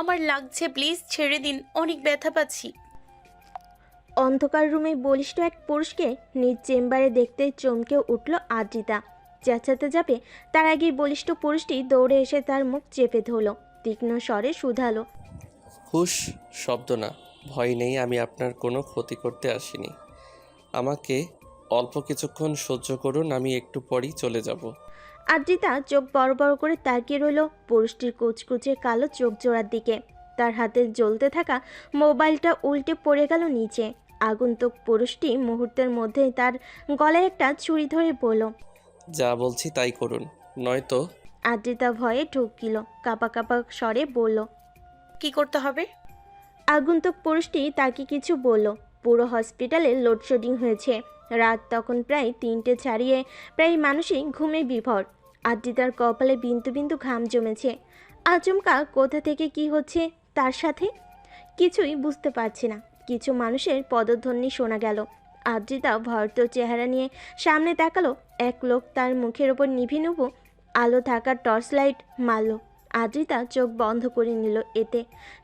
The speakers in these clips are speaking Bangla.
আমার লাগছে, প্লিজ ছেড়ে দিন, অনেক ব্যথা পাচ্ছি। অন্ধকার রুমে বলিষ্ঠ এক পুরুষকে নিজ চেম্বারে দেখতে চমকে উঠল আদ্রিতা। চেঁচাতে যাবে তার আগেই বলিষ্ঠ পুরুষটি দৌড়ে এসে তার মুখ চেপে ধরল, তীক্ষ্ণ স্বরে শুধালো। হুশ, শব্দ না, ভয় নেই, আমি আপনার কোনো ক্ষতি করতে আসিনি। আমাকে অল্প কিছুক্ষণ সহ্য করুন, আমি একটু পরেই চলে যাব। আদ্রিতা চোখ বড় বড় করে তাকিয়ে রইল পুরুষটির কুচকুচে কালো চোখ জোড়ার দিকে। তার হাতে জ্বলতে থাকা মোবাইলটা উল্টে পড়ে গেল নিচে। আগন্তুক পুরুষটি মুহূর্তের মধ্যেই তার গলায় একটা ছুরি ধরে বলল। যা বলছি তাই করুন, নয়তো। আদ্রিতা ভয়ে ঢুকিল, কাঁপা কাঁপা স্বরে বলল। কি করতে হবে? আগন্তুক পুরুষটি তাকে কিছু বলল। পুরো হসপিটালে লোডশেডিং হয়েছে। রাত তখন প্রায় 3টে ছাড়িয়ে, প্রায় মানুষই ঘুমে বিভোর। আদ্রিতার কপালে বিন্দু বিন্দু ঘাম জমেছে। আচমকা কোথা থেকে কি হচ্ছে তার সাথে কিছুই বুঝতে পারছে না। কিছু মানুষের পদধ্বনি শোনা গেল। আদ্রিতা ভয়ত চেহারা নিয়ে সামনে তাকালো। এক লোক তার মুখের ওপর নিভু নিভু আলো থাকা টর্চ লাইট মারল। আদ্রিতা চোখ বন্ধ করে নিল। এতে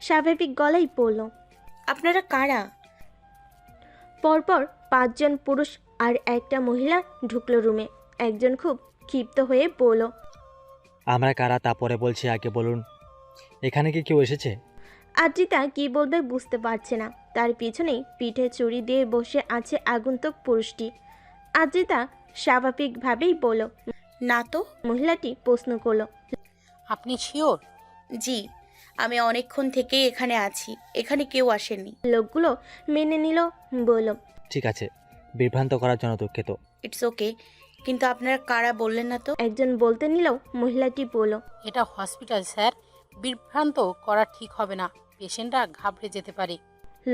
স্বাভাবিক গলায় পড়ল। আপনারা কারা? পরপর 5জন পুরুষ আর একটা মহিলা ঢুকলো রুমে। একজন খুব ক্ষিপ্ত হয়ে বলল। আমরা কারা তা পরে বলছি, আগে বলুন এখানে কি কেউ এসেছে? আদ্রিতা কি বলবে বুঝতে পারছে না। তার পিছনেই পিঠে চুরি দিয়ে বসে আছে আগন্তুক পুরুষটি। আদ্রিতা স্বাভাবিকভাবেই বলল। না তো। মহিলাটি প্রশ্ন করলো। আপনি শিওর? জি, আমি অনেকক্ষণ থেকেই এখানে আছি, এখানে কেউ আসেনি। লোকগুলো মেনে নিল, বলল। ঠিক আছে, বিভ্রান্ত করার জন্য দুঃখিত। ইটস ওকে, কিন্তু আপনারা কারা বললেন না তো। একজন বলতে নিলেও মহিলাটি বলল। এটা হসপিটাল স্যার, বিভ্রান্ত করা ঠিক হবে না, পেশেন্টরা ঘাবড়ে যেতে পারে।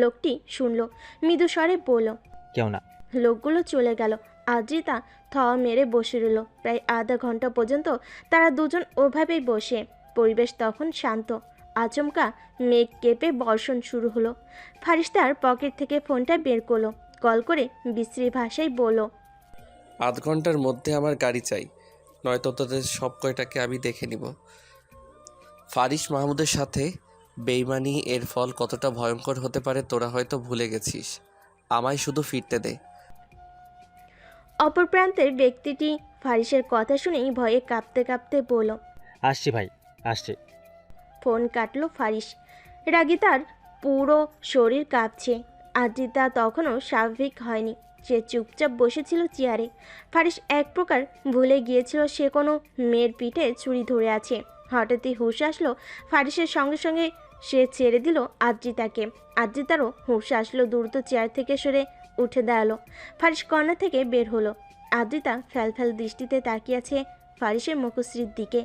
লোকটি শুনল, মৃদু স্বরে বলল। কেউ না। লোকগুলো চলে গেল। আদ্রিতা থ মেরে বসে রইল। প্রায় আধা ঘন্টা পর্যন্ত তারা দুজন ওভাবেই বসে। পরিবেশ তখন শান্ত। আচমকা মেঘ কেঁপে বর্ষণ শুরু হলো। ফারিস তার পকেট থেকে ফোনটা বের করলো। কল করে বিশ্রী ভাষায় বলল। আধ ঘন্টার মধ্যে আমার গাড়ি চাই, নয়তো তোদের সব কয়টাকে আমি দেখে নিব। ফারিস মাহমুদের সাথে বেইমানি এর ফল কতটা ভয়ঙ্কর হতে পারে তোরা হয়তো ভুলে গেছিস। আমায় শুধু ফিরতে দে। অপর প্রান্তের ব্যক্তিটি ফারিসের কথা শুনেই ভয়ে কাঁপতে কাঁপতে বলল। আসছি ভাই, আসছি। ফোন কাটলো ফারিস। রাগে তার পুরো শরীর কাঁপছে। আদ্রিতা তখনও স্বাভাবিক হয়নি। সে চুপচাপ বসেছিল চেয়ারে। ফারিস এক প্রকার ভুলে গিয়েছিল সে কোনো মেয়ের পিঠে ছুরি ধরে আছে। হঠাৎই হুঁশ আসলো ফারিসের। সঙ্গে সঙ্গে সে ছেড়ে দিল আদ্রিতাকে। আদ্রিতারও হুঁশ আসলো, দ্রুত চেয়ার থেকে সরে উঠে দাঁড়ালো। ফারিস কর্নার থেকে বের হলো। আদ্রিতা ফ্যালফ্যাল দৃষ্টিতে তাকিয়ে আছে ফারিসের মুখশ্রীর দিকে।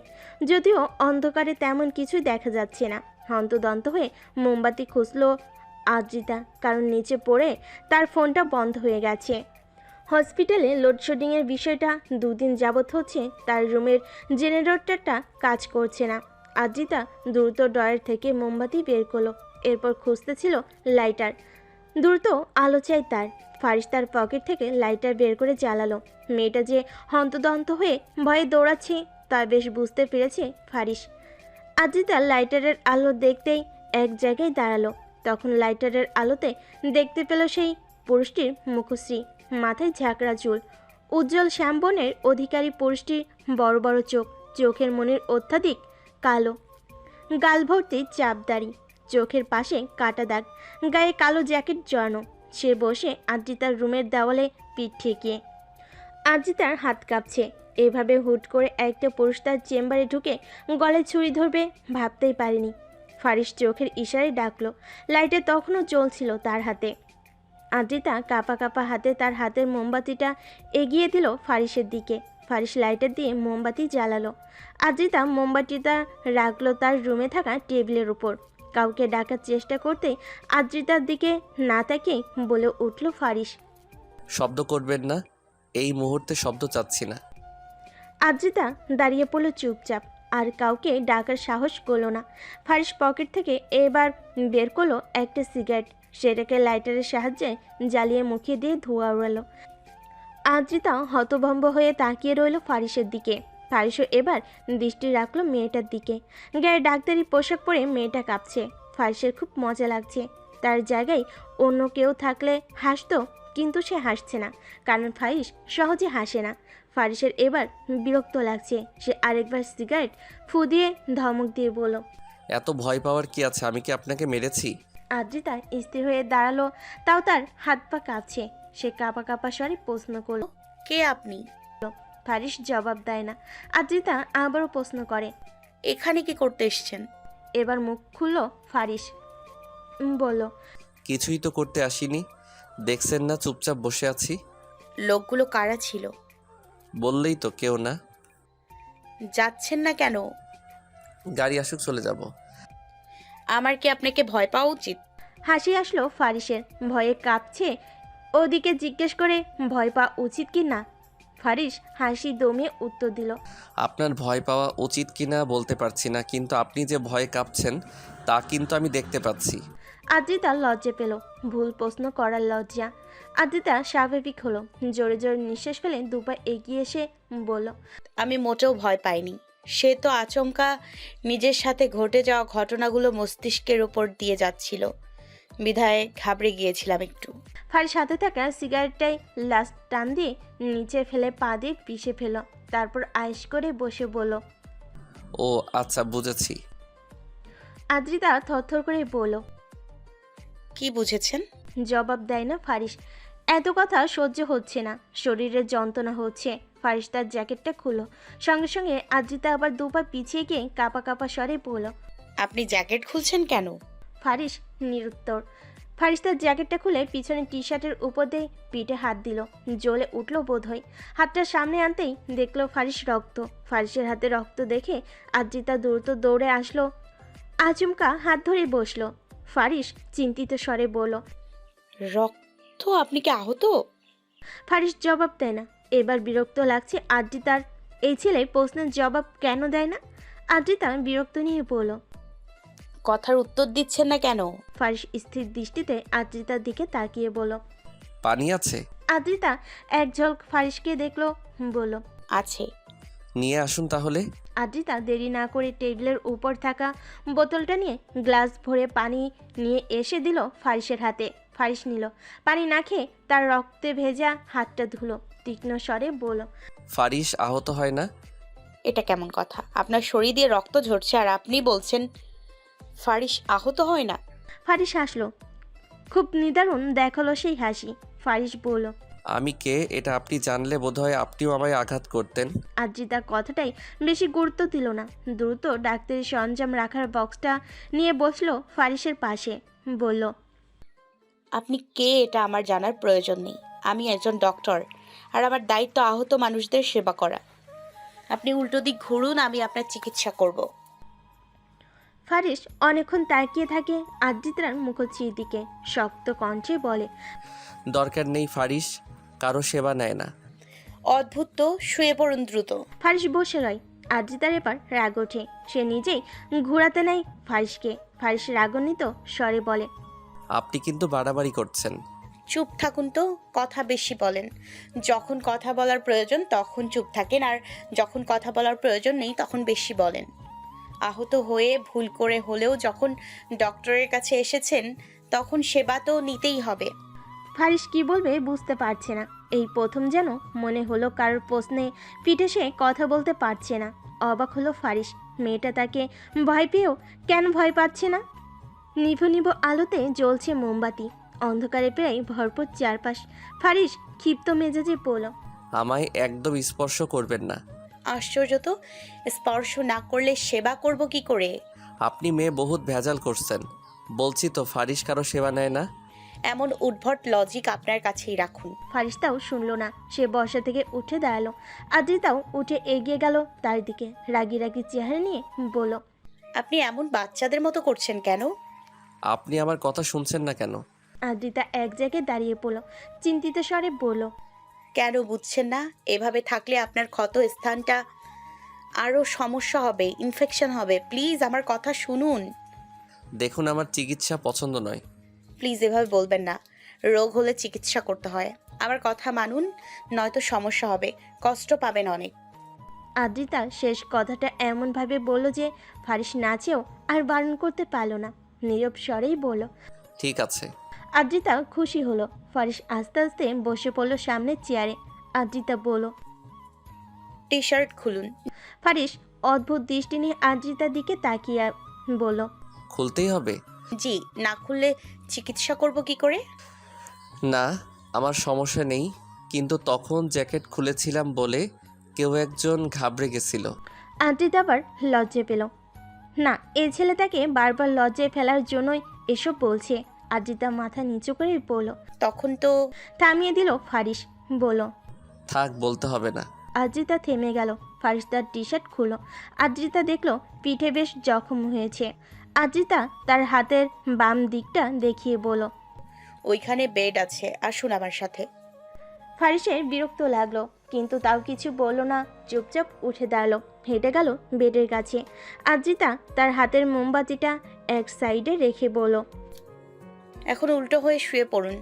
যদিও অন্ধকারে তেমন কিছুই দেখা যাচ্ছে না। হন্তদন্ত হয়ে মোমবাতি খুঁজলো আদ্রিতা, কারণ নিচে পড়ে তার ফোনটা বন্ধ হয়ে গেছে। হসপিটালে লোডশেডিংয়ের বিষয়টা 2 দিন যাবৎ হচ্ছে। তার রুমের জেনারেটরটা কাজ করছে না। আদ্রিতা দ্রুত ড্রয়ার থেকে মোমবাতি বের করলো। এরপর খুঁজতেছিল লাইটার। দ্রুত আলো চাই তার। ফারিস তার পকেট থেকে লাইটার বের করে জ্বালালো। মেয়েটা যে হন্তদন্ত হয়ে ভয়ে দৌড়াচ্ছে তা বেশ বুঝতে পেরেছে ফারিস। আদ্রিতা লাইটারের আলো দেখতেই এক জায়গায় দাঁড়ালো। তখন লাইটারের আলোতে দেখতে পেল সেই পুরুষটির মুখশ্রী, মাথায় ঝাঁকড়া চুল, উজ্জ্বল শ্যামবর্ণের অধিকারী পুরুষটির বড় বড় চোখ, চোখের মনির অত্যাধিক কালো, গাল ভর্তি চাপদাড়ি, চোখের পাশে কাটা দাগ, গায়ে কালো জ্যাকেট জড়ানো। সে বসে আদ্রিতার রুমের দেওয়ালে পিঠ ঠেকিয়ে। আদ্রিতার হাত কাঁপছে। এভাবে হুট করে একটা পুরুষ তার চেম্বারে ঢুকে গলায় ছুরি ধরবে ভাবতেই পারেনি। ফারিস চোখের ইশারায় ডাকলো। লাইটে তখনও জ্বলছিল তার হাতে। আদ্রিতা কাঁপা কাঁপা হাতে তার হাতের মোমবাতিটা এগিয়ে দিল ফারিসের দিকে। ফারিস লাইটার দিয়ে মোমবাতি জ্বালালো। আদ্রিতা মোমবাতিটা রাখলো তার রুমে থাকা টেবিলের উপর। কাউকে ডাকার চেষ্টা করতে আদ্রিতার দিকে না তাকিয়ে বলে উঠল ফারিস। শব্দ করবেন না, এই মুহূর্তে শব্দ চাচ্ছি না। আদ্রিতা দাঁড়িয়ে পড়ল চুপচাপ, আর কাউকে ডাকার সাহস করলো না। ফারিস পকেট থেকে এবার বের করলো একটা সিগারেট। সেটাকে লাইটারের সাহায্যে জ্বালিয়ে মুখে দিয়ে ধোঁয়া উড়ালো। আদ্রিতা হতভম্ব হয়ে তাকিয়ে রইল ফারিসের দিকে। ফারিসও এবার দৃষ্টি রাখলো মেয়েটার দিকে। গায়ে ডাক্তারি পোশাক পরে মেয়েটা কাঁপছে। ফারিসের খুব মজা লাগছে। তার জায়গায় অন্য কেউ থাকলে হাসতো, কিন্তু সে হাসছে না, কারণ ফারিস সহজে হাসে না। ফারিসের এবার বিরক্ত লাগছে। সে আরেকবার সিগারেট ফু দিয়ে ধমক দিয়ে বলল, এত ভয় পাওয়ার কি আছে? আমি কি আপনাকে মেরেছি? আদ্রিতা স্থির হয়ে দাঁড়ালো, তাও তার হাত পা কাঁপছে। সে কাঁপা কাঁপা স্বরে প্রশ্ন করলো। কে আপনি? ফারিস জবাব দেয় না। আদ্রিতা আবারও প্রশ্ন করে। এখানে কি করতে এসেছেন? এবার মুখ খুলল ফারিস। বলল, কিছুই তো করতে আসিনি, দেখছেন না চুপচাপ বসে আছি। লোকগুলো কারা ছিল? বললেই তো কেউ না। যাচ্ছেন না কেন? গাড়ি আসুক চলে যাব। আমার কি আপনাকে ভয় পাওয়া উচিত? হাসি আসলো ফারিসের। ভয়ে কাঁপছে ওদিকে জিজ্ঞেস করে, ভয় পাওয়া উচিত কি না? ফারিস হাসি দমিয়ে উত্তর দিল, আপনার ভয় পাওয়া উচিত কিনা বলতে পারছি না, কিন্তু আপনি যে ভয়ে কাঁপছেন তা কিন্তু আমি দেখতে পাচ্ছি। আদ্রিতা লজ্জা পেল। ভুল প্রশ্ন করার লজ্জা। আদ্রিতা স্বাভাবিক হলো। জোরে জোরে নিঃশ্বাস ফেলে দুপা এগিয়ে এসে বলল, আমি মোটেও ভয় পাইনি। সে তো আচমকা নিজের সাথে ঘটে যাওয়া ঘটনাগুলো মস্তিষ্কের উপর দিয়ে যাচ্ছিল, বিধায় ঘাবড়ে গিয়েছিলাম একটু। ফারিস হাতে থাকা সিগারেটটাই লাস্ট টান দিয়ে নিচে ফেলে পা দিয়ে পিষে ফেল। তারপর আয়েশ করে বসে বলল। ও আচ্ছা, বুঝেছি। আদ্রিতা থরথর করে বলল, কি বুঝেছেন? জবাব দেয় না ফারিস। এত কথা সহ্য হচ্ছে না, শরীরে যন্ত্রণা হচ্ছে। ফারিস তার জ্যাকেটটা খুলল। সঙ্গে সঙ্গে আদ্রিতা আবার দুপা পিছিয়ে গিয়ে কাঁপা কাঁপা স্বরে বলল। আপনি জ্যাকেট খুলছেন কেন? ফারিস নিরুত্তর। ফারিস তার জ্যাকেটটা খুলে পিছনে টি শার্টের উপর দিয়ে পিঠে হাত দিল। জ্বলে উঠল বোধহয়। হাতটা সামনে আনতেই দেখলো ফারিস রক্ত। ফারিসের হাতে রক্ত দেখে আদ্রিতা দ্রুত দৌড়ে আসলো। আচমকা হাত ধরে বসলো। ফারিস চিন্তিত স্বরে বলল, রক্ত? আপনি কি আহত? ফারিস জবাব দেয় না। এবার বিরক্ত লাগছে আদ্রিতার। এই ছেলে প্রশ্নের জবাব কেন দেয় না? আদ্রিতা বিরক্ত নিয়ে বলল। কথার উত্তর দিচ্ছেন না কেন? ফারিস স্থির দৃষ্টিতে আদ্রিতার দিকে তাকিয়ে বলল। পানি আছে? আদ্রিতা এক ঝলক ফারিসকে দেখলো, বলল, আছে। নিয়ে আসুন তাহলে। আদ্রিতা দেরি না করে টেবিলের উপর থাকা বোতলটা নিয়ে গ্লাস ভরে পানি নিয়ে এসে দিল ফারিসের হাতে। ফারিস নিল। পানি না খেয়ে তার রক্তে ভেজা হাতটা ধুলো। তীক্ষ্ণ স্বরে বলল, ফারিস আহত হয় না? এটা কেমন কথা? আপনার শরীর দিয়ে রক্ত ঝরছে আর আপনি বলছেন ফারিস আহত হয় না? ফারিস হাসলো। খুব নিদারুণ দেখালো সেই হাসি। ফারিস বলল, আমি কে এটা আপনি জানলে বোধহয় আপনিও আমায় আঘাত করতেন। আদ্রিতা কথাটাই বেশি গুরুত্ব দিল না। দ্রুত ডাক্তারি সরঞ্জাম রাখার বক্সটা নিয়ে বসলো ফারিসের পাশে। বলল, আপনি কে এটা আমার জানার প্রয়োজন নেই। আমি একজন ডক্টর, আর আমার দায়িত্ব আহত মানুষদের সেবা করা। আপনি উল্টো দিক ঘুরুন, আমি আপনার চিকিৎসা করব। ফারিস অনেকক্ষণ তাকিয়ে থাকে আদ্রিতার মুখশ্রীর দিকে। শক্ত কণ্ঠে বলে, দরকার নেই, ফারিস কারো সেবা নেয় না। অদ্ভুত তো, শুয়ে পড়ুন দ্রুত। ফারিস বসে রয়। আদ্রিতার এবার রাগ ওঠে। সে নিজেই ঘোরাতে নেয় ফারিসকে। ফারিস রাগান্বিত স্বরে বলে, আপনি কিন্তু বাড়াবাড়ি করছেন। চুপ থাকুন তো, কথা বেশি বলেন। যখন কথা বলার প্রয়োজন তখন চুপ থাকেন, আর যখন কথা বলার প্রয়োজন নেই তখন বেশি বলেন। আহত হয়ে ভুল করে হলেও যখন ডক্টরের কাছে এসেছেন তখন সেবা তো নিতেই হবে। ফারিস কি বলবে বুঝতে পারছে না। এই প্রথম যেন মনে হলো কারোর প্রশ্নে পিঠে সে কথা বলতে পারছে না। অবাক হলো ফারিস। মেয়েটা তাকে ভয় পেয়েও কেন ভয় পাচ্ছে না? নিভু নিভু আলোতে জ্বলছে মোমবাতি। অন্ধকারে প্রায় ভরপুর চারপাশ। ফারিস ক্ষিপ্ত মেজাজে বলল, আমায় একদম স্পর্শ করবেন না। আশ্চর্য তো, স্পর্শ না করলে সেবা করব কি করে? আপনি মেয়ে বহুত ভেজাল করছেন। বলছি তো ফারিস কারো সেবা নেয় না। এমন উদ্ভট লজিক আপনার কাছেই রাখুন। ফারিস্তাও শুনল না। সে বসা থেকে উঠে দাঁড়ালো। আদ্রিতাও উঠে এগিয়ে গেল তার দিকে। রাগি রাগি চেহারা নিয়ে বলল, আপনি এমন বাচ্চাদের মতো করছেন কেন? আপনি আমার কথা শুনছেন না কেন? আদ্রিতা এক জায়গায় দাঁড়িয়ে পড়ল। চিন্তিত স্বরে বলল, কেন বুঝছেন না? এভাবে থাকলে আপনার ক্ষত স্থানটা আরও সমস্যা হবে, ইনফেকশন হবে। প্লিজ আমার কথা শুনুন। দেখুন, আমার চিকিৎসা পছন্দ নয়। প্লিজ এভাবে বলবেন না। রোগ হলে চিকিৎসা করতে হয়। আমার কথা মানুন, নয়তো সমস্যা হবে, কষ্ট পাবেন অনেক। আদ্রিতা শেষ কথাটা এমনভাবে বলল যে ফারিস নাচেও আর বারণ করতে পারল না। নীরব স্বরেই বলল। ঠিক আছে। আদ্রিতা খুশি হলো। ফারিস আস্তে আস্তে বসে পড়ল সামনের চেয়ারে। আদ্রিতা বলল। টি শার্ট খুলুন। ফারিস অদ্ভুত দৃষ্টি নিয়ে আদ্রিতার দিকে তাকিয়ে বলল। খুলতেই হবে? জি, না খুললে চিকিৎসা করব কি করে? না, আমার সমস্যা নেই, কিন্তু তখন জ্যাকেট খুলেছিলাম বলে কেউ একজন ঘাবড়ে গেছিল। আদ্রিতা আবার লজ্জা পেল। না, এই ছেলে তাকে বারবার লজ্জায় ফেলার জন্যই এসব বলছে। আদ্রিতা মাথা নিচু করে বলল। তখন তো থামিয়ে দিল ফারিস। বলল। থাক, বলতে হবে না। আদ্রিতা থেমে গেল। ফারিস তার টি শার্ট খুলল। আদ্রিতা দেখল পিঠে বেশ জখম হয়েছে। আদ্রিতা তার হাতের বাম দিকটা দেখিয়ে বলল। ওইখানে বেড আছে, আসুন আমার সাথে। ফারিসের বিরক্ত লাগলো, কিন্তু তাও কিছু বলল না। চুপচাপ উঠে দাঁড়ালো, হেঁটে গেল বেডের কাছে। আদ্রিতা তার হাতের মোমবাতিটা এক সাইডে রেখে বলল। এখন উল্টো হয়ে শুয়ে পড়ুন।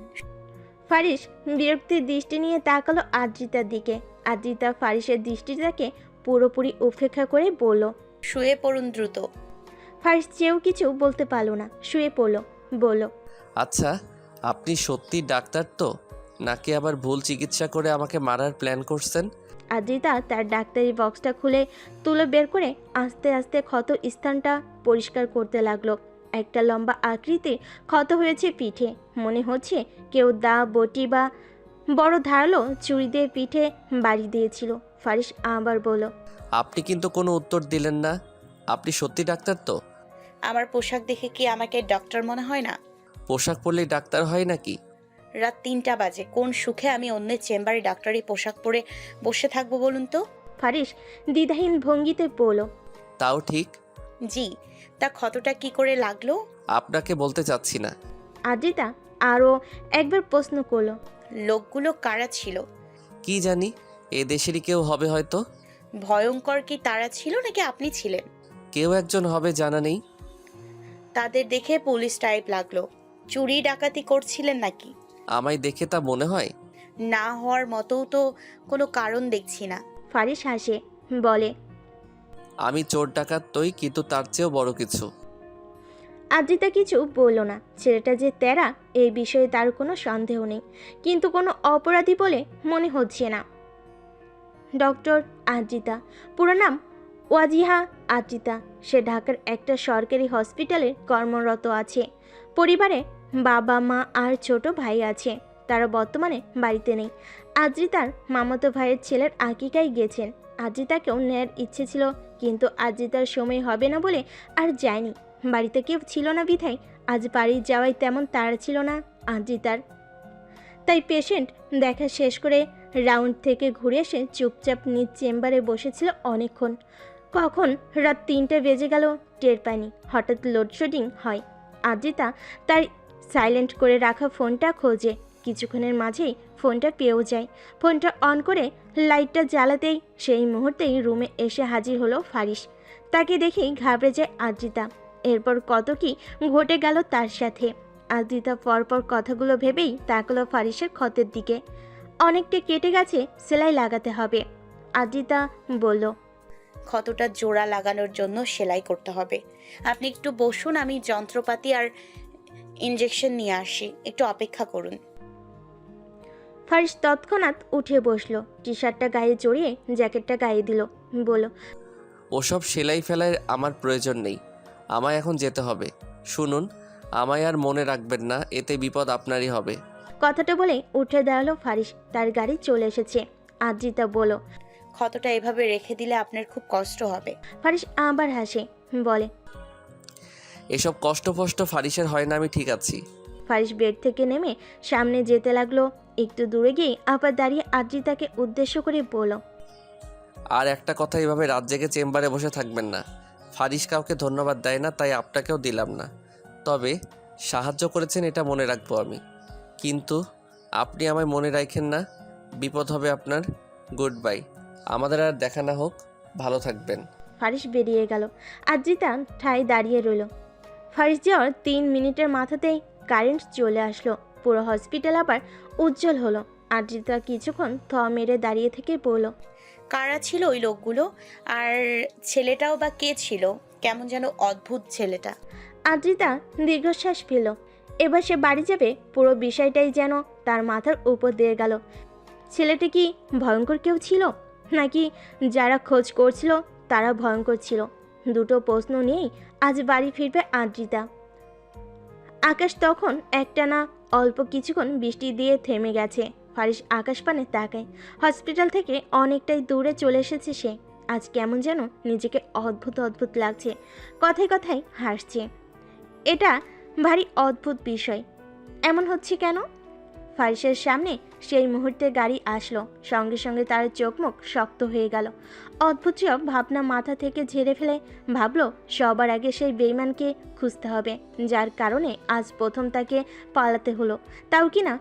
ফারিস বিরক্তির দৃষ্টি নিয়ে তাকালো আদ্রিতার দিকে। আদ্রিতা ফারিসের দৃষ্টিটাকে পুরোপুরি উপেক্ষা করে বলল। শুয়ে পড়ুন দ্রুত। ফারিস চেয়েও কিছু বলতে পারল না, শুয়ে পড়ল। বলল। আচ্ছা, আপনি সত্যি ডাক্তার তো, নাকি আবার ভুল চিকিৎসা করে আমাকে মারার প্ল্যান করছেন? আদ্রিতা তার ডাক্তারি বক্সটা খুলে তুলে বের করে আস্তে আস্তে ক্ষত স্থানটা পরিষ্কার করতে লাগলো। একটা লম্বা আকৃতির ক্ষত হয়েছে পিঠে। মনে হচ্ছে কেউ দা বটি বা বড় ধারালো ছুরি দিয়ে পিঠে বাড়ি দিয়েছিল। ফারিস আবার বলল। আপনি কিন্তু কোনো উত্তর দিলেন না। আপনি সত্যি ডাক্তার তো? আমার পোশাক দেখে কি আমাকে ডক্টর মনে হয় না? পোশাক পরলেই ডাক্তার হয় নাকি? রাত 3টা বাজে, কোন সুখে আমি অন্যের চেম্বারে ডাক্তারি পোশাক পরে বসে থাকবো বলুন তো? ফারিস দ্বিধাহীন ভঙ্গিতে বলল। তাও ঠিক। জি, তা ক্ষতটা কি করে লাগলো? আপনাকে বলতে চাচ্ছি না। আদ্রিতা আরও একবার প্রশ্ন করলো। লোকগুলো কারা ছিল? কি জানি, এ দেশেরই কেউ হবে হয়তো। ভয়ঙ্কর কি তারা ছিল নাকি আপনি ছিলেন? কেউ একজন হবে, জানা নেই। তাদের দেখে পুলিশ টাইপ লাগলো। চুরি ডাকাতি করছিলেন নাকি? আমায় দেখে তা মনে হয়? না হওয়ার মতোও তো কোনো কারণ দেখছি না। ফারিস হাসে, বলে। আমি চোর ডাকাত তৈ, কিন্তু তার চেয়েও বড় কিছু। আদ্রিতা কিছু বলল না। ছেলেটা যে তেরা এই বিষয়ে তার কোনো সন্দেহ নেই, কিন্তু কোনো অপরাধী বলে মনে হচ্ছে না। ডক্টর আদ্রিতা, পুরো নাম ওয়াজিহা আদ্রিতা। সে ঢাকার একটা সরকারি হসপিটালে কর্মরত আছে। পরিবারে বাবা মা আর ছোট ভাই আছে। তারা বর্তমানে বাড়িতে নেই। আদ্রিতার মামাতো ভাইয়ের ছেলের আকিকায় গেছেন। আদ্রিতাকেও নেয়ার ইচ্ছে ছিল, কিন্তু আদ্রিতার সময় হবে না বলে আর যায়নি। বাড়িতে কেউ ছিল না বিধায় আজ বাড়ি যাওয়ায় তেমন তাড়া ছিল না আদ্রিতার। তাই পেশেন্ট দেখা শেষ করে রাউন্ড থেকে ঘুরে এসে চুপচাপ নিজ চেম্বারে বসেছিল অনেকক্ষণ। কখন রাত 3টে বেজে গেল টের পায়নি। হঠাৎ লোডশেডিং হয়। আদ্রিতা তার সাইলেন্ট করে রাখা ফোনটা খোঁজে। কিছুক্ষণের মাঝেই ফোনটা পেয়েও যায়। ফোনটা অন করে লাইটটা জ্বালাতেই সেই মুহূর্তেই রুমে এসে হাজির হলো ফারিস। তাকে দেখেই ঘাবড়ে যায় আদ্রিতা। এরপর কত কি ঘটে গেল তার সাথে। আদ্রিতা পরপর কথাগুলো ভেবেই তাকালো ফারিসের ক্ষতের দিকে। অনেকটা কেটে গেছে, সেলাই লাগাতে হবে। আদ্রিতা বলল। ক্ষতটা জোড়া লাগানোর জন্য সেলাই করতে হবে। আপনি একটু বসুন, আমি যন্ত্রপাতি আর ইনজেকশন নিয়ে আসি, একটু অপেক্ষা করুন। ফারিস তৎক্ষণাৎ উঠে বসলো। টি শার্টটা গায়ে জড়িয়ে জ্যাকেটটা গায়ে দিল। বলল। ওসব সেলাই ফেলায় আমার প্রয়োজন নেই, আমায় এখন যেতে হবে। শুনুন, আমায় আর মনে রাখবেন না, এতে বিপদ আপনারই হবে। কথাটা বলে উঠে দাঁড়ালো ফারিস। তার গাড়ি চলে এসেছে। আদ্রিতা বলল। ক্ষতটা এভাবে রেখে দিলে আপনার খুব কষ্ট হবে। ফারিস আবার হাসে, বলে। এসব কষ্ট ফষ্ট ফারিসের হয় না, আমি ঠিক আছি। ফারিস বেড থেকে নেমে সামনে যেতে লাগলো। একটু দূরে গিয়ে আবার দাঁড়িয়ে আদ্রিতাকে উদ্দেশ্য করে বলল। আর একটা কথা, এভাবে রাত জেগে চেম্বারে বসে থাকবেন না। ফারিস কাউকে ধন্যবাদ দেয় না, তাই আপনাকেও দিলাম না। তবে সাহায্য করেছেন এটা মনে রাখবো আমি, কিন্তু আপনি আমায় মনে রাখেন না, বিপদ হবে আপনার। গুড বাই, আমাদের আর দেখা না হোক, ভালো থাকবেন। ফারিস বেরিয়ে গেল। আদ্রিতা ঠাই দাঁড়িয়ে রইল। ফারিস যাওয়ার 3 মিনিটের মাথাতেই কারেন্ট চলে আসলো। পুরো হসপিটাল আবার উজ্জ্বল হলো। আদ্রিতা কিছুক্ষণ থ মেরে দাঁড়িয়ে থেকে বলল। কারা ছিল ওই লোকগুলো? আর ছেলেটাও বা কে ছিল? কেমন যেন অদ্ভুত ছেলেটা। আদ্রিতা দীর্ঘশ্বাস ফেলল। এবার সে বাড়ি যাবে পুরো বিষয়টাই যেন তার মাথার উপর দিয়ে গেল। ছেলেটি কি ভয়ঙ্কর কেউ ছিল, নাকি যারা খোঁজ করছিল তারা ভয়ঙ্কর ছিল? দুটো প্রশ্ন নিয়েই আজ বাড়ি ফিরবে আদ্রিতা। আকাশ তখন একটানা অল্প কিছুক্ষণ বৃষ্টি দিয়ে থেমে গেছে। ফারিস আকাশ পানে তাকায়। হসপিটাল থেকে অনেকটাই দূরে চলে এসেছে সে। আজ কেমন যেন নিজেকে অদ্ভুত অদ্ভুত লাগছে, কথায় কথায় হাসছে। এটা ভারী অদ্ভুত বিষয়। এমন হচ্ছে কেন? ফারিসের সামনে সেই মুহূর্তে গাড়ি আসলো, সঙ্গে সঙ্গে তার চোখ মুখ শক্ত হয়ে গেল। অদ্ভুত সব ভাবনা মাথা থেকে ঝেড়ে ফেলে ভাবলো সবার আগে সেই বেঈমানকে খুঁজতে হবে, যার কারণে আজ প্রথম তাকে পালাতে হলো, তাও কিনা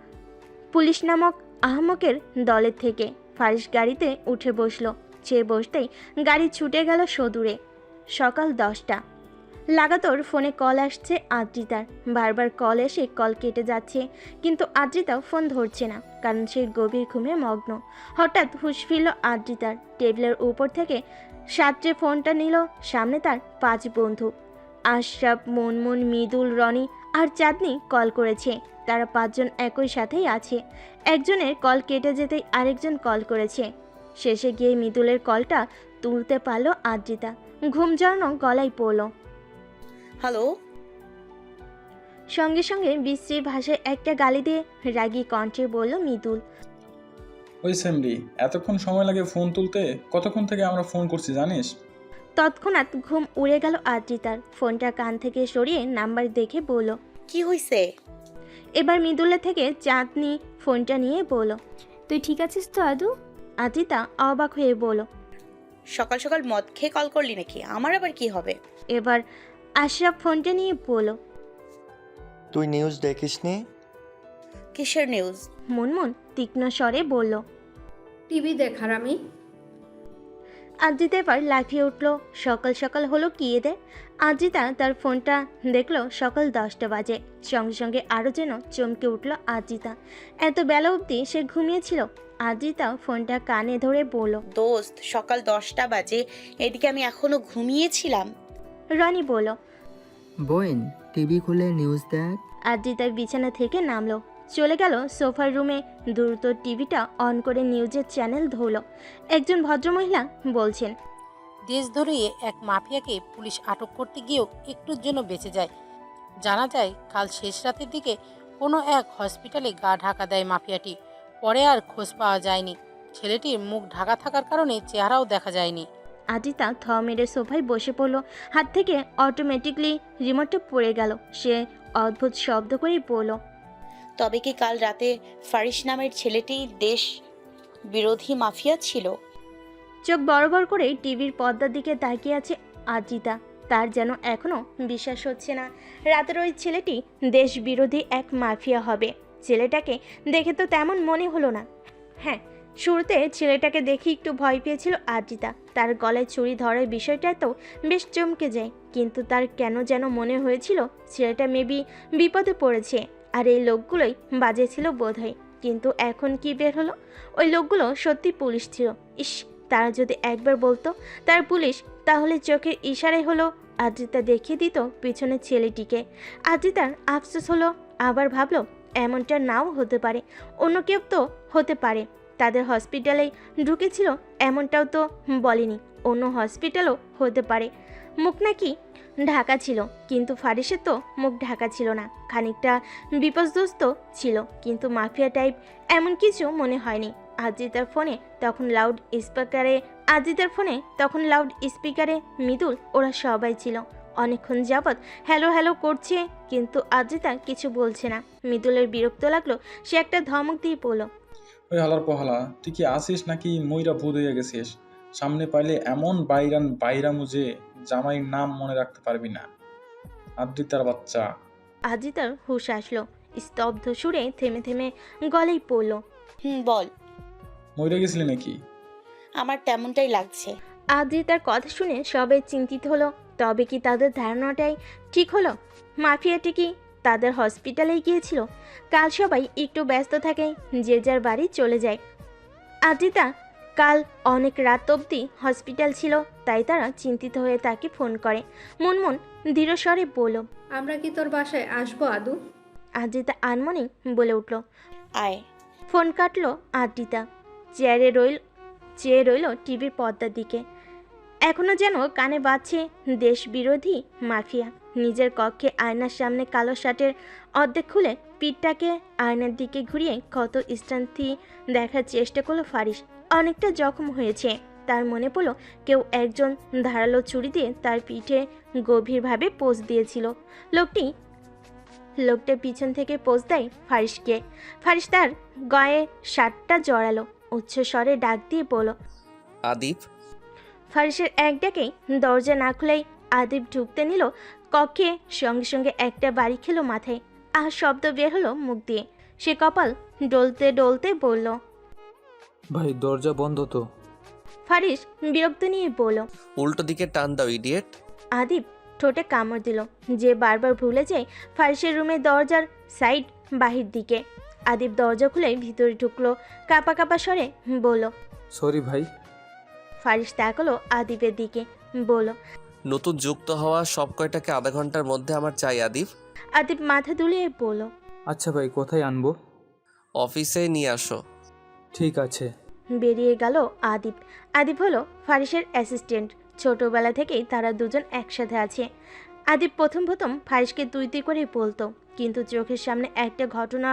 পুলিশ নামক আহমকের দলের থেকে। ফারিস গাড়িতে উঠে বসলো। সে বসতেই গাড়ি ছুটে গেল সদূরে। সকাল 10টা। লাগাতার ফোনে কল আসছে আদ্রিতার। বারবার কল এসে কল কেটে যাচ্ছে, কিন্তু আদ্রিতাও ফোন ধরছে না, কারণ সে গভীর ঘুমে মগ্ন। হঠাৎ হুঁশ ফিরল আদ্রিতার। টেবিলের উপর থেকে সাঁতরে ফোনটা নিল। সামনে তার 5 বন্ধু। আশরাফ, মুনমুন, মৃদুল, রনি আর চাঁদনি কল করেছে। তারা 5 জন একই সাথেই আছে। একজনের কল কেটে যেতেই আরেকজন কল করেছে। শেষে গিয়ে মৃদুলের কলটা তুলতে পারল আদ্রিতা। ঘুম জড়ানো গলায় পড়ল। হ্যালো। সঙ্গে সঙ্গে বিশ্রী ভাষায় একটা গালি দিয়ে রাগী কণ্ঠে বলল মৃদুল। ওই সেমরি, এতক্ষণ সময় লাগে ফোন তুলতে? কতক্ষণ থেকে আমরা ফোন করছি জানিস? তৎক্ষণাৎ ঘুম উড়ে গেল আদ্রিতার। ফোনটা কান থেকে সরিয়ে নাম্বার দেখে বলল। কি হইছে? এবার মৃদুলের থেকে চাঁদনি ফোনটা নিয়ে বলল। তুই ঠিক আছিস তো আদু? আদ্রিতা অবাক হয়ে বলল। সকাল সকাল মদ খেয়ে কল করলি নাকি? আমার আবার কি হবে? এবার আশরাফ ফোনটা নিয়ে বলল। তুই নিউজ দেখিসনি? কিসের নিউজ? মুনমুন তীক্ষ্ণ স্বরে বলল। টিভি দেখার আমি। আদ্রিতা এবার লাফিয়ে উঠল। সকাল সকাল হলো কি এদের? আদ্রিতা তার ফোনটা দেখলো সকাল 10টা বাজে। সঙ্গে সঙ্গে আরও যেন চমকে উঠল আদ্রিতা। এত বেলা অবধি সে ঘুমিয়েছিল। আদ্রিতা ফোনটা কানে ধরে বলল। দোস্ত, সকাল 10টা বাজে, এদিকে আমি এখনো ঘুমিয়েছিলাম। রনি বলল। বোন, টিভি খুলে নিউজ দেখ। আদ্রিতা বিছানা থেকে নামলো, চলে গেল সোফার রুমে। দ্রুত টিভিটা অন করে নিউজের চ্যানেল ধরল। একজন ভদ্রমহিলা বলছেন, দেশ ধরিয়ে এক মাফিয়াকে পুলিশ আটক করতে গিয়েও একটুর জন্য বেঁচে যায়। জানা যায় কাল শেষ রাতের দিকে কোনো এক হসপিটালে গা ঢাকা দেয় মাফিয়াটি। পরে আর খোঁজ পাওয়া যায়নি। ছেলেটির মুখ ঢাকা থাকার কারণে চেহারাও দেখা যায়নি। আদ্রিতা থ মেরে সোফায় বসে পড়ল। হাত থেকে অটোমেটিকলি রিমোটটা পড়ে গেল। সে অদ্ভুত শব্দ করেই বলল। তবে কি কাল রাতে ফারিস নামের ছেলেটি দেশ বিরোধী মাফিয়া ছিল? চোখ বড় বড় করে টিভির পর্দার দিকে তাকিয়ে আছে আদ্রিতা। তার যেন এখনো বিশ্বাস হচ্ছে না রাতের ওই ছেলেটি দেশ বিরোধী এক মাফিয়া হবে। ছেলেটাকে দেখে তো তেমন মনে হলো না। হ্যাঁ, শুরুতে ছেলেটাকে দেখে একটু ভয় পেয়েছিল আদ্রিতা। তার গলায় ছুরি ধরার বিষয়টা তো বেশ চমকে যায়, কিন্তু তার কেন যেন মনে হয়েছিল ছেলেটা মেবি বিপদে পড়েছে, আর এই লোকগুলোই বাজে ছিল বোধহয়। কিন্তু এখন কি বের হলো, ওই লোকগুলো সত্যি পুলিশ ছিল। ইস, তারা যদি একবার বলতো তার পুলিশ, তাহলে চোখের ইশারায় হলো আদ্রিতা দেখিয়ে দিত পিছনের ছেলেটিকে। আদ্রিতার আফসোস হলো, আবার ভাবলো এমনটা নাও হতে পারে, অন্য কেউ তো হতে পারে। তাদের হসপিটালেই ঢুকেছিল এমনটাও তো বলেনি, অন্য হসপিটালও হতে পারে। মুখ নাকি ঢাকা ছিল, কিন্তু ফারিসের তো মুখ ঢাকা ছিল না। খানিকটা বিপর্যস্ত ছিল, কিন্তু মাফিয়া টাইপ এমন কিছু মনে হয়নি। আদ্রিতার ফোনে তখন লাউড স্পিকারে মৃদুল ওরা সবাই ছিল। অনেকক্ষণ যাবৎ হ্যালো হ্যালো করছে, কিন্তু আদ্রিতা কিছু বলছে না। মৃদুলের বিরক্ত লাগলো। সে একটা ধমক দিয়ে বলল। ওই হালার পহালা, তুই কি আসিস নাকি ময়রা ভূত হয়ে গেছিস? সামনে পাইলে এমন বাইরামু যে জামাইয়ের নাম মনে রাখতে পারবি না। আদ্রিতার বাচ্চা। আদ্রিতার হুঁশ আসলো। স্তব্ধ সুরে থেমে থেমে গলায় পড়ল। বল। ময়রা গেছিলি নাকি? আমার তেমনটাই লাগছে। আদ্রিতার কথা শুনে সবাই চিন্তিত হলো। তবে কি তাদের ধারণাটাই ঠিক হলো? মাফিয়াটি কি তাদের হসপিটালেই গিয়েছিল? কাল সবাই একটু ব্যস্ত থাকে, যে যার বাড়ি চলে যায়। আদ্রিতা কাল অনেক রাত অবধি হসপিটাল ছিল, তাই তারা চিন্তিত হয়ে তাকে ফোন করে। মুনমুন ধীরস্বরে বলল, আমরা কি তোর বাসায় আসবো আদু? আদ্রিতা আনমনেই বলে উঠল। আয়। ফোন কাটলো আদ্রিতা। চেয়ে রইল টিভির পর্দার দিকে। এখনো যেন কানে বাজছে দেশবিরোধী মাফিয়া। নিজের কক্ষে আয়নার সামনে কালো শার্টের অর্ধেক খুলে পিঠটাকে আয়নার দিকে ঘুরিয়ে ক্ষত স্থানটি দেখার চেষ্টা করলো ফারিস। অনেকটা জখম হয়েছে। তার মনে পড়ল কেউ একজন ধারালো ছুরি দিয়ে তার পিঠে গভীরভাবে পোজ দিয়েছিল। লোকটা পিছন থেকে পোজ দেয় ফারিসকে। ফারিস তার গায়ে শার্টটা জড়ালো, উচ্চ স্বরে ডাক দিয়ে বলল, আদিপ। ফারিসের এক ডাকেই দরজা না খুলেই আদিপ ঢুকতে নিল কক্ষে। সঙ্গে সঙ্গে একটা বাড়ি খেলো মাথায়। শব্দ বের হলো মুখ দিয়ে। সে কপাল ডলতে ডলতে বলল, ভাই দরজা বন্ধ তো। ফারিস বিরক্ত নিয়ে বলল, উল্টো দিকে টান দাও ইডিয়েট। আদিপ ঠোঁটে কামড় দিল, যে বারবার ভুলে যায় ফারিসের রুমের দরজার সাইড বাহির দিকে। আদিপ দরজা খুলে ভিতরে ঢুকলো কাপা কাপা স্বরে বলল, সরি ভাই। ফারিস তাকালো আদিপের দিকে, বলল, নতুন যুক্ত হওয়া সব কয়টাকে আধা ঘন্টার মধ্যে আমার চাই আদিপ। আদিপ মাথা দুলিয়ে বলল, আচ্ছা ভাই, কোথায় আনবো? অফিসে নিয়ে আসো। ঠিক আছে। বেরিয়ে গেল আদিপ। আদিপ হলো ফারিসের অ্যাসিস্ট্যান্ট। ছোটবেলা থেকেই তারা দুজন একসাথে আছে। আদিপ প্রথম ফারিসকে তুই তুই করে বলতো, কিন্তু চোখের সামনে একটা ঘটনা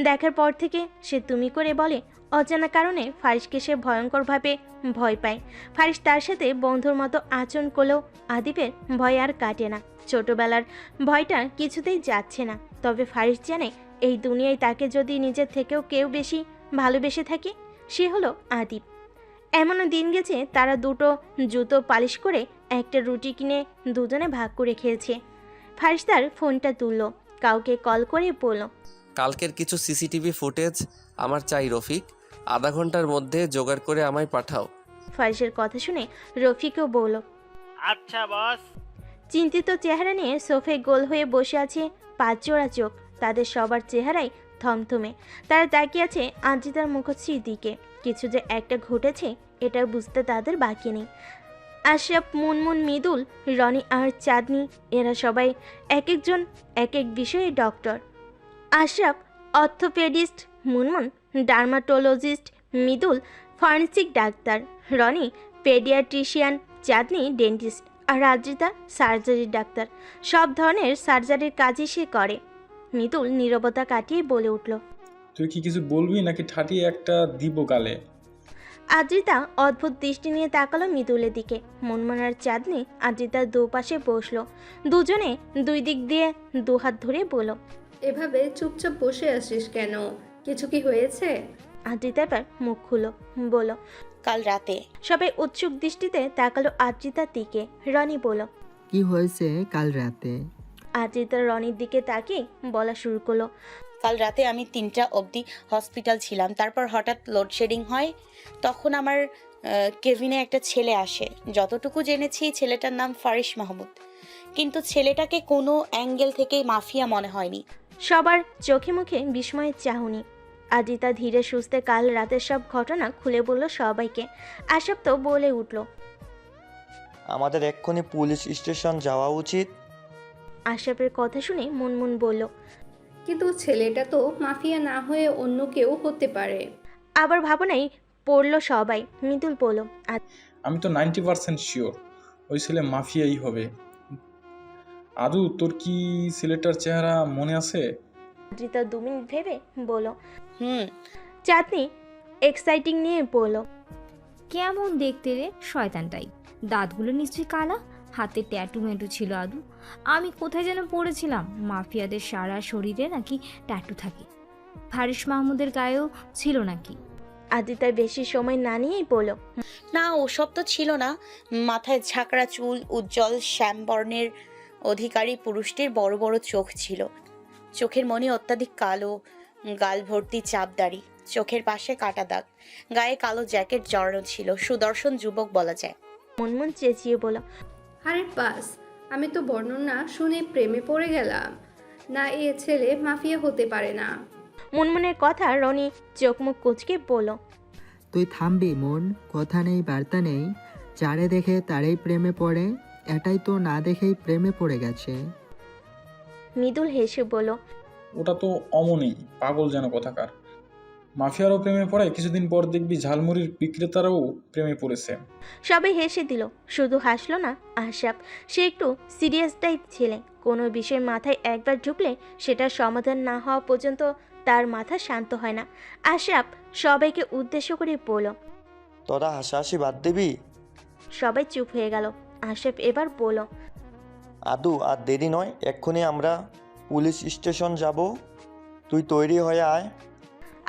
দেখার পর থেকে সে তুমি করে বলে। অজানা কারণে ফারিসকে সে ভয়ঙ্করভাবে ভয় পায়। ফারিস তার সাথে বন্ধুর মতো আচরণ করলেও আদিপের ভয় আর কাটে না। ছোটবেলার ভয়টা কিছুতেই যাচ্ছে না। তবে ফারিস জানে এই দুনিয়ায় তাকে যদি নিজের থেকেও কেউ বেশি ভালোবেসে থাকে, সে হলো আদিপ। এমনও দিন গেছে তারা দুটো জুতো পালিশ করে একটা রুটি কিনে দুজনে ভাগ করে খেয়েছে। ফারিস তার ফোনটা তুলল, কাউকে কল করে বলল, কালকের কিছু সিসিটিভি ফুটেজ আমার চাই রফিক। আধা ঘন্টার মধ্যে জোগাড় করে আমায় পাঠাও। ফারিসের কথা শুনে রফিকও বলল, আচ্ছা বস। চিন্তিত চেহারা নিয়ে সোফায় গোল হয়ে বসে আছে 5 জোড়া চোখ। তাদের সবার চেহারাই থমথমে। তারা তাকিয়ে আছে আদ্রিতার মুখশ্রীর দিকে। কিছু যে একটা ঘটেছে এটা বুঝতে তাদের বাকি নেই। আশরাফ, মুনমুন, মৃদুল, রনি আর চাঁদনি, এরা সবাই এক একজন এক এক বিষয়ে doctor. Ashraf orthopaedist, Munmun dermatologist, Mridul forensic ডাক্তার, রনি পেডিয়াট্রিশিয়ান, চাঁদনি ডেন্টিস্ট আর আদ্রিতা সার্জারির ডাক্তার। সব ধরনের সার্জারির কাজই সে করে। মৃদুল নীরবতা কাটিয়ে বলে উঠল, তুই কি কিছু বলবি নাকি ঠাটিয়ে একটা দিব গালে? আদ্রিতা অদ্ভুত দৃষ্টি নিয়ে তাকালো মৃদুলের দিকে। মুনমুন আর চাঁদনি আদ্রিতার দুপাশে বসলো। দুজনে দুই দিক দিয়ে দুহাত ধরে বলল, এভাবে চুপচাপ বসে আছিস কেন? কিছু কি হয়েছে? আদ্রিতা এবার মুখ খুলো, বলল, কাল রাতে। সবাই উৎসুক দৃষ্টিতে তাকালো আদ্রিতার দিকে। রনি বলল, কি হয়েছে কাল রাতে? আদ্রিতা রনির দিকে তাকিয়ে বলা শুরু করলো, কাল রাতে আমি 3টা অবধি হসপিটাল ছিলাম। তারপর হঠাৎ লোডশেডিং হয়। তখন আমার কেবিনে একটা ছেলে আসে। যতটুকু জেনেছি ছেলেটার নাম ফারিস মাহমুদ, কিন্তু ছেলেটাকে কোনো অ্যাঙ্গেল থেকেই মাফিয়া মনে হয়নি। সবার চোখে মুখে বিস্ময়ের চাহনি। আদ্রিতা ধীরে সুস্থে কাল রাতের সব ঘটনা খুলে বলল সবাইকে। আশরাফ তো বলে উঠল, আমাদের এক্ষুনি পুলিশ স্টেশন যাওয়া উচিত। আশরাফের কথা শুনে মুনমুন বলল, কিন্তু ছেলেটা তো মাফিয়া না হয়ে অন্য কেউ হতে পারে। আবার ভাবনাই পড়ল সবাই। মৃদুল বলল, আমি তো 90% শিওর ওই ছেলে মাফিয়াই হবে। আদু, তোর কি ছেলেটার চেহারা মনে আছে? আদ্রিতা 2 মিনিট ভেবে বলল। হুম। চাঁদনি এক্সাইটিং নিয়ে বলল, কেমন দেখতে রে শয়তানটাই, দাঁতগুলো নিশ্চয়ই কালা, হাতে ট্যাটু ম্যাটু ছিল আদু। আমি কোথায় যেন পড়েছিলাম মাফিয়াদের সারা শরীরে নাকি ট্যাটু থাকে, ফারিস মাহমুদের গায়েও ছিল নাকি। আদ্রিতা বেশি সময় না নিয়েই বলল, না, ওসব তো ছিল না। মাথায় ঝাঁকড়া চুল, উজ্জ্বল শ্যামবর্ণের অধিকারী পুরুষটির বড় বড় চোখ ছিল। চোখের মনি অত্যাধিক কালো, গাল ভর্তি চাপদাড়ি, চোখের পাশে কাটা দাগ, গায়ে কালো জ্যাকেট জড়ানো ছিল। সুদর্শন যুবক বলা যায়। মুনমুন চেঁচিয়ে বলল, আরে বাস, আমি তো বর্ণনা শুনে প্রেমে পড়ে গেলাম। না, এ ছেলে মাফিয়া হতে পারে না। মুনমুনের কথা রনি চোখ মুখ কুচকে বলল, তুই থামবি মন? কথা নেই বার্তা নেই, যারে দেখে তারই প্রেমে পড়ে। এটাই তো না দেখেই প্রেমে পড়ে গেছে। মৃদুল হেসে বলল, ওটা তো অমনই পাগল যেন কথাকার। মাফিয়ারও প্রেমে পড়ে, কিছুদিন পর দেখবি ঝালমুড়ির বিক্রেতারাও প্রেমে পড়েছে। সবাই হেসে দিল, শুধু হাসলো না আশরাফ। সে একটু সিরিয়াস টাইপ ছেলে, কোনো বিষয় মাথায় একবার ঢুকলে সেটার সমাধান না হওয়া পর্যন্ত তার মাথা শান্ত হয় না। আশরাফ সবাইকে উদ্দেশ্য করে বলল। তোরা হাসাহাসি বাদ দিবি? সবাই চুপ হয়ে গেল। আশরাফ এবার বলল, আদু আর দেরি নয়, এক্ষুনি আমরা পুলিশ স্টেশন যাব। তুই তৈরি হয়ে আয়।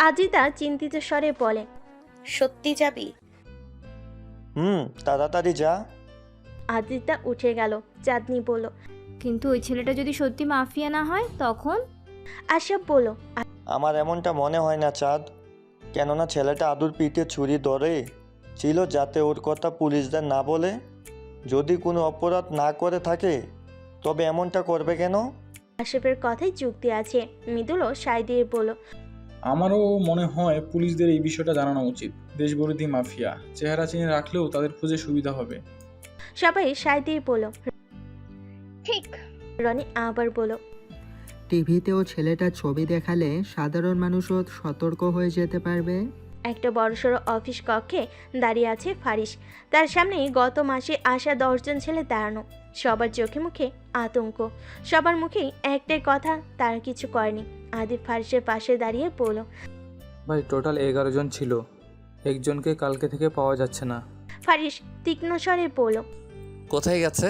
আজিতা চিন্তিত স্বরে বলে, সত্যি যাবি? তাড়াতাড়ি যা। আজিতা উঠে গেল। চাঁদনি বলল, কিন্তু ওই ছেলেটা যদি সত্যি মাফিয়া না হয় তখন? আশরাফ বলল, আমার এমনটা মনে হয় না চাঁদ, কেননা ছেলেটা আদুর পিঠে ছুরি ধরে ছিল যাতে ওর কথা পুলিশদের না বলে। যদি কোনো অপরাধ না করে থাকে তবে এমনটা করবে কেন? আশরাফের কথাই যুক্তি আছে। মৃদুলও সায় দিয়ে বলল, আমারও মনে হয় পুলিশদের এই বিষয়টা জানানো উচিত। দেশবিরোধী মাফিয়া চেহারা চিনে রাখলেও তাদের খুঁজে সুবিধা হবে। সবাই সায় দিয়ে বলল। ঠিক। রনি আবার বলল, টিভিতেও ছেলেটার ছবি দেখালে সাধারণ মানুষও সতর্ক হয়ে যেতে পারবে। একটা বড়সড় অফিস কক্ষে দাঁড়িয়ে আছে ফারিস। তার সামনেই গত মাসে আসা 10 জন ছেলে দাঁড়ানো। সবার চোখে মুখে আতঙ্ক, সবার মুখেই একটাই কথা, তারা কিছু করেনি। আদিব ফারিসের পাশে দাঁড়িয়ে বলল, ভাই টোটাল 11 জন ছিল, একজনকে কালকে থেকে পাওয়া যাচ্ছে না। ফারিস তীক্ষ্ণ স্বরে বলল, কোথায় গেছে?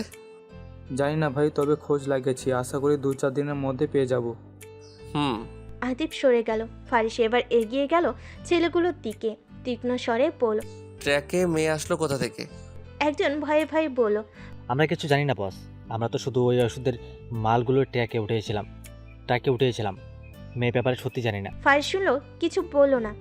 জানি না ভাই, তবে খোঁজ লাগিয়েছি, আশা করি 2-4 দিনের মধ্যে পেয়ে যাব। আদিব সরে গেল। ফারিস এবার এগিয়ে গেল ছেলেগুলোর দিকে, তীক্ষ্ণ স্বরে বলল। ট্র্যাকে মেয়ে আসলো কোথা থেকে? একজন ভয়ে ভয়ে বলল, আমরা কিছু জানি না বস, আমরা তো শুধু ওই ওষুধের মালগুলো ট্রাকে উঠেছিলাম। মেয়ে ব্যাপারে সত্যি জানি না। ফারিস শুনলো, কিছু বলল না।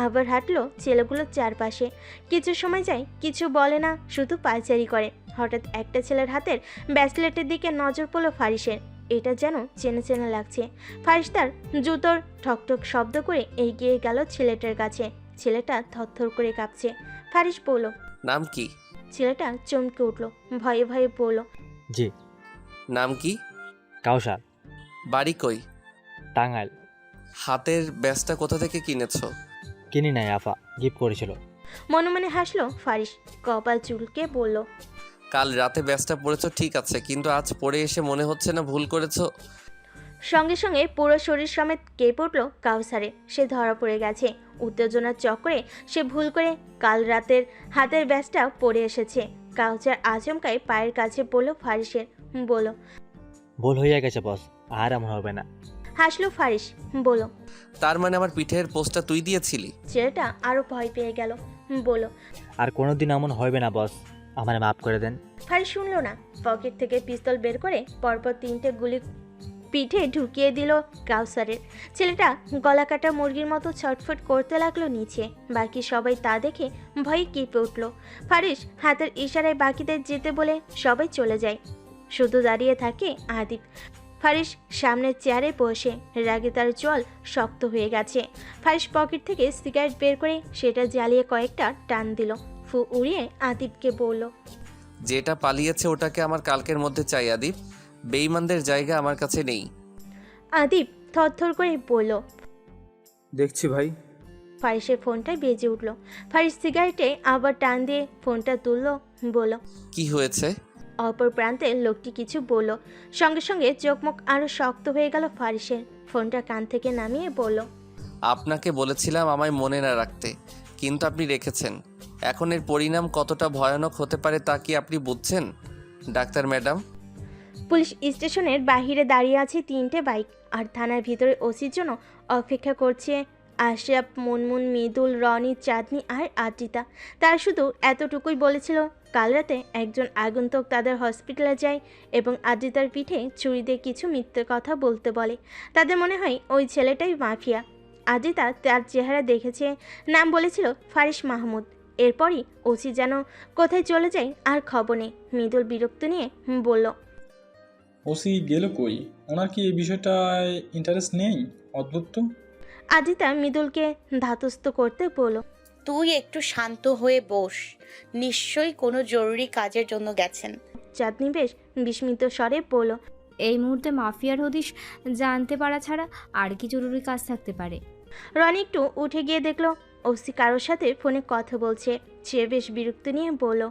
আবার হাঁটলো ছেলেগুলোর চারপাশে। কিছু সময় যায়, কিছু বলে না, শুধু পায়চারি করে। হঠাৎ একটা ছেলের হাতের ব্যাসলেটের দিকে নজর পড়ল ফারিসের। এটা যেন চেনা চেনা লাগছে। ফারিস তার জুতোর ঠকঠক শব্দ করে এগিয়ে গেল ছেলেটার কাছে। ছেলেটা থরথর করে কাঁপছে। ফারিস বলল, নাম কি? ছেলেটা চমকে উঠল, ভয়ে ভয়ে বলল, জি। নাম কি? কাউসার। বাড়ি কই? টাঙ্গাইল। হাতের ব্যাসটা কোথা থেকে কিনেছো? কিনি নাই, আফা গিফট করেছিল। মনে মনে হাসলো ফারিস, কপাল চুলকে বলল, কাল রাতে ব্যাসটা পরেছো ঠিক আছে, কিন্তু আজ পরে এসে মনে হচ্ছে না ভুল করেছো? সঙ্গে সঙ্গে পুরো শরীর সমেত কেঁপে উঠল কাউসারে। সে ধরা পড়ে গেছে। উত্তেজনার চক্করে সে ভুল করে কাল রাতের হাতের ব্যাসটা পরে এসেছে। কাউসার আচমকায় পায়ের কাছে পড়ল ফারিসের, বলল, ভুল হয়ে গেছে বস, আর এমন হবে না। হাসলো ফারিস, বলল, তার মানে আমার পিঠের পোস্টটা তুই দিয়েছিলি? ছেলেটা আরো ভয় পেয়ে গেল, বলল, আর কোনোদিন এমন হবে না বস, আমার মাফ করে দেন। ফারিস শুনল না। পকেট থেকে পিস্তল বের করে পরপর 3টে গুলি পিঠে ঢুকিয়ে দিল কাউসারের। ছেলেটা গলা কাটা মুরগির মতো ছটফট করতে লাগলো নিচে। বাকি সবাই তা দেখে ভয়ে কেঁপে উঠল। ফারিস হাতের ইশারায় বাকিদের যেতে বলে সবাই চলে যায়। শুধু দাঁড়িয়ে থাকে আদিব। ফারিস সামনের চেয়ারে বসে, রাগে তার জল শক্ত হয়ে গেছে। ফারিস পকেট থেকে সিগারেট বের করে সেটা জ্বালিয়ে কয়েকটা টান দিল। ফু উড়িয়ে আদিবকে বলল, যেটা পালিয়েছে ওটাকে আমার কালকের মধ্যে চাই আদিব, বেঈমানদের জায়গা আমার কাছে নেই। আদিব থরথর করে বলল। দেখছি ভাই। ফারিসের ফোনটায় বেজে উঠল। ফারিস সিগারেটে আবার টান দিয়ে ফোনটা তুলল, বলল, কি হয়েছে? অপর প্রান্তে লোকটি কিছু বলল। সঙ্গে সঙ্গে চোখ মুখ আরো শক্ত হয়ে গেল ফারিসের। ফোনটা কান থেকে নামিয়ে বলল, আপনাকে বলেছিলাম আমায় মনে না রাখতে, কিন্তু আপনি রেখেছেন। এখন এর পরিণাম কতটা ভয়ানক হতে পারে তা কি আপনি বুঝছেন ডাক্তার ম্যাডাম? পুলিশ স্টেশনের বাহিরে দাঁড়িয়ে আছে 3টে বাইক, আর থানার ভিতরে ওসির জন্য অপেক্ষা করছে আশরাফ, মুনমুন, মৃদুল, রনি, চাঁদনি আর আদ্রিতা। তারা শুধু এতটুকুই বলেছিল, কাল রাতে একজন আগন্তুক তাদের হসপিটালে যায় এবং আদ্রিতার পিঠে ছুরি দিয়ে কিছু মিথ্যে কথা বলতে বলে। তাদের মনে হয় ওই ছেলেটাই মাফিয়া। আদ্রিতা তার চেহারা দেখেছে, নাম বলেছিল ফারিস মাহমুদ। এরপরই ওসি যেন কোথায় চলে যায় আর খবর নেই। মৃদুল বিরক্ত নিয়ে বলল, ওসি গেল কই? ওনার কি এই বিষয়টায় ইন্টারেস্ট নেই? অদ্ভুত তো। আদিতা মৃদুলকে ধাতস্থ করতে বলল, তুই একটু শান্ত হয়ে বস, নিশ্চয়ই কোনো জরুরি কাজের জন্য গেছেন। চাঁদনি বেশ বিস্মিত স্বরে বলল, এই মুহূর্তে মাফিয়ার হদিশ জানতে পারা ছাড়া আর কি জরুরি কাজ থাকতে পারে? রনি একটু উঠে গিয়ে দেখলো ওসি কারোর সাথে ফোনে কথা বলছে। সে বেশ বিরক্ত নিয়ে বলল,